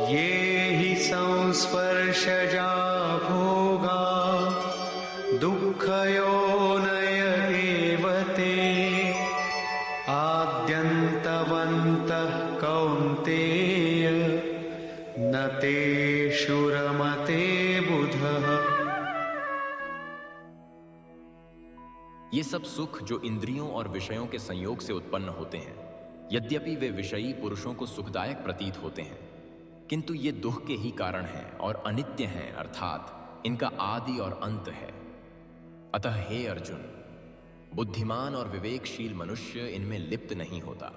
ये हि संस्पर्शजा भोगा दुःखयोनय एव ते आद्यन्तवन्तः कौन्तेय न तेषु रमते बुधः। ये सब सुख जो इंद्रियों और विषयों के संयोग से उत्पन्न होते हैं, यद्यपि वे विषयी पुरुषों को सुखदायक प्रतीत होते हैं, किंतु ये दुख के ही कारण हैं और अनित्य हैं, अर्थात इनका आदि और अंत है। अतः हे अर्जुन, बुद्धिमान और विवेकशील मनुष्य इनमें लिप्त नहीं होता।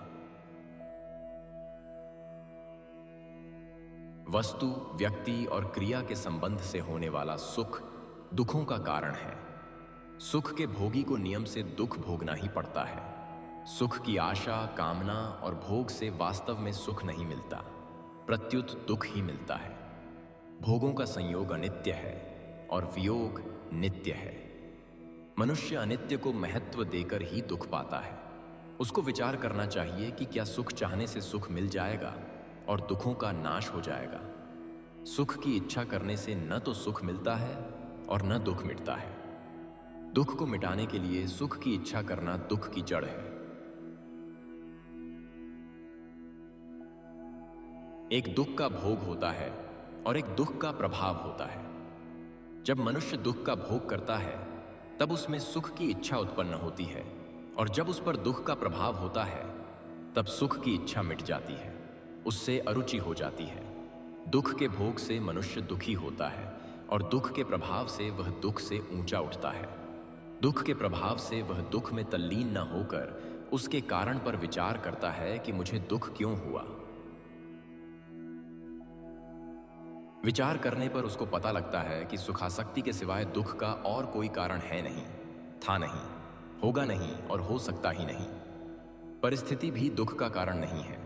वस्तु, व्यक्ति और क्रिया के संबंध से होने वाला सुख दुखों का कारण है। सुख के भोगी को नियम से दुख भोगना ही पड़ता है। सुख की आशा, कामना और भोग से वास्तव में सुख नहीं मिलता, प्रत्युत दुख ही मिलता है। भोगों का संयोग अनित्य है और वियोग नित्य है। मनुष्य अनित्य को महत्व देकर ही दुख पाता है। उसको विचार करना चाहिए कि क्या सुख चाहने से सुख मिल जाएगा और दुखों का नाश हो जाएगा। सुख की इच्छा करने से न तो सुख मिलता है और न दुख मिटता है। दुख को मिटाने के लिए सुख की इच्छा करना दुख की जड़ है। एक दुख का भोग होता है और एक दुख का प्रभाव होता है। जब मनुष्य दुख का भोग करता है तब उसमें सुख की इच्छा उत्पन्न होती है, और जब उस पर दुख का प्रभाव होता है तब सुख की इच्छा मिट जाती है, उससे अरुचि हो जाती है। दुख के भोग से मनुष्य दुखी होता है और दुख के प्रभाव से वह दुख से ऊंचा उठता है। दुख के प्रभाव से वह दुख में तल्लीन न होकर उसके कारण पर विचार करता है कि मुझे दुख क्यों हुआ। विचार करने पर उसको पता लगता है कि सुखासक्ति के सिवाय दुख का और कोई कारण है नहीं, था नहीं, होगा नहीं और हो सकता ही नहीं। परिस्थिति भी दुख का कारण नहीं है,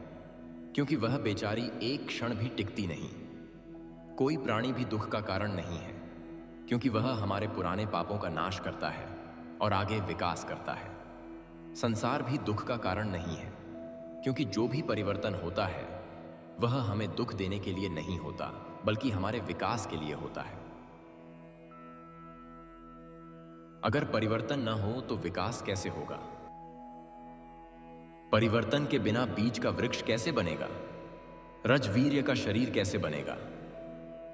क्योंकि वह बेचारी एक क्षण भी टिकती नहीं। कोई प्राणी भी दुख का कारण नहीं है, क्योंकि वह हमारे पुराने पापों का नाश करता है और आगे विकास करता है। संसार भी दुख का कारण नहीं है, क्योंकि जो भी परिवर्तन होता है वह हमें दुख देने के लिए नहीं होता, बल्कि हमारे विकास के लिए होता है। अगर परिवर्तन न हो तो विकास कैसे होगा? परिवर्तन के बिना बीज का वृक्ष कैसे बनेगा? रजवीर्य का शरीर कैसे बनेगा?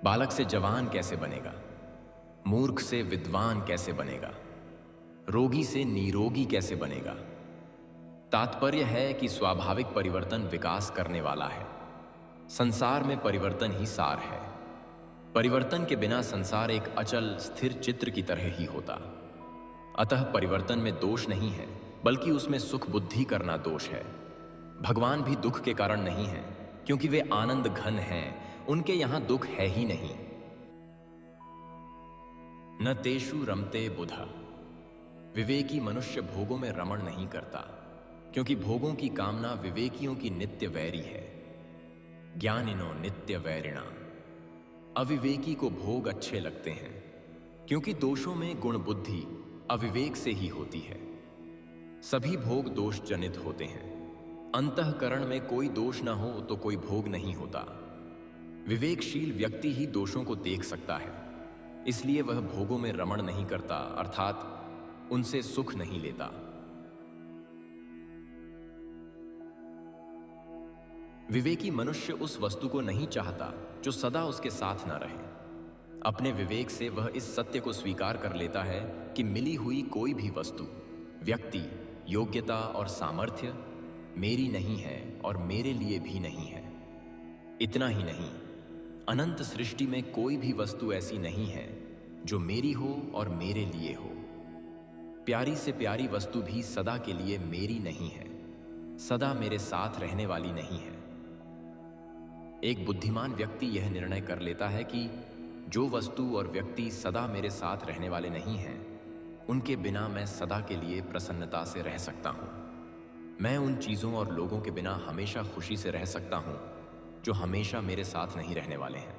बालक से जवान कैसे बनेगा? मूर्ख से विद्वान कैसे बनेगा? रोगी से निरोगी कैसे बनेगा? तात्पर्य है कि स्वाभाविक परिवर्तन विकास करने वाला है। संसार में परिवर्तन ही सार है। परिवर्तन के बिना संसार एक अचल स्थिर चित्र की तरह ही होता। अतः परिवर्तन में दोष नहीं है, बल्कि उसमें सुख बुद्धि करना दोष है। भगवान भी दुख के कारण नहीं है, क्योंकि वे आनंद घन हैं, उनके यहां दुख है ही नहीं। न तेषु रमते बुधा। विवेकी मनुष्य भोगों में रमण नहीं करता, क्योंकि भोगों की कामना विवेकियों की नित्य वैरी है। ज्ञानिनो नित्य वैरिणा। अविवेकी को भोग अच्छे लगते हैं, क्योंकि दोषों में गुण बुद्धि अविवेक से ही होती है। सभी भोग दोष जनित होते हैं। अंतःकरण में कोई दोष न हो तो कोई भोग नहीं होता। विवेकशील व्यक्ति ही दोषों को देख सकता है, इसलिए वह भोगों में रमण नहीं करता, अर्थात उनसे सुख नहीं लेता। विवेकी मनुष्य उस वस्तु को नहीं चाहता जो सदा उसके साथ न रहे। अपने विवेक से वह इस सत्य को स्वीकार कर लेता है कि मिली हुई कोई भी वस्तु, व्यक्ति, योग्यता और सामर्थ्य मेरी नहीं है और मेरे लिए भी नहीं है। इतना ही नहीं, अनंत सृष्टि में कोई भी वस्तु ऐसी नहीं है जो मेरी हो और मेरे लिए हो। प्यारी से प्यारी वस्तु भी सदा के लिए मेरी नहीं है, सदा मेरे साथ रहने वाली नहीं है। एक बुद्धिमान व्यक्ति यह निर्णय कर लेता है कि जो वस्तु और व्यक्ति सदा मेरे साथ रहने वाले नहीं हैं, उनके बिना मैं सदा के लिए प्रसन्नता से रह सकता हूं। मैं उन चीज़ों और लोगों के बिना हमेशा खुशी से रह सकता हूं जो हमेशा मेरे साथ नहीं रहने वाले हैं।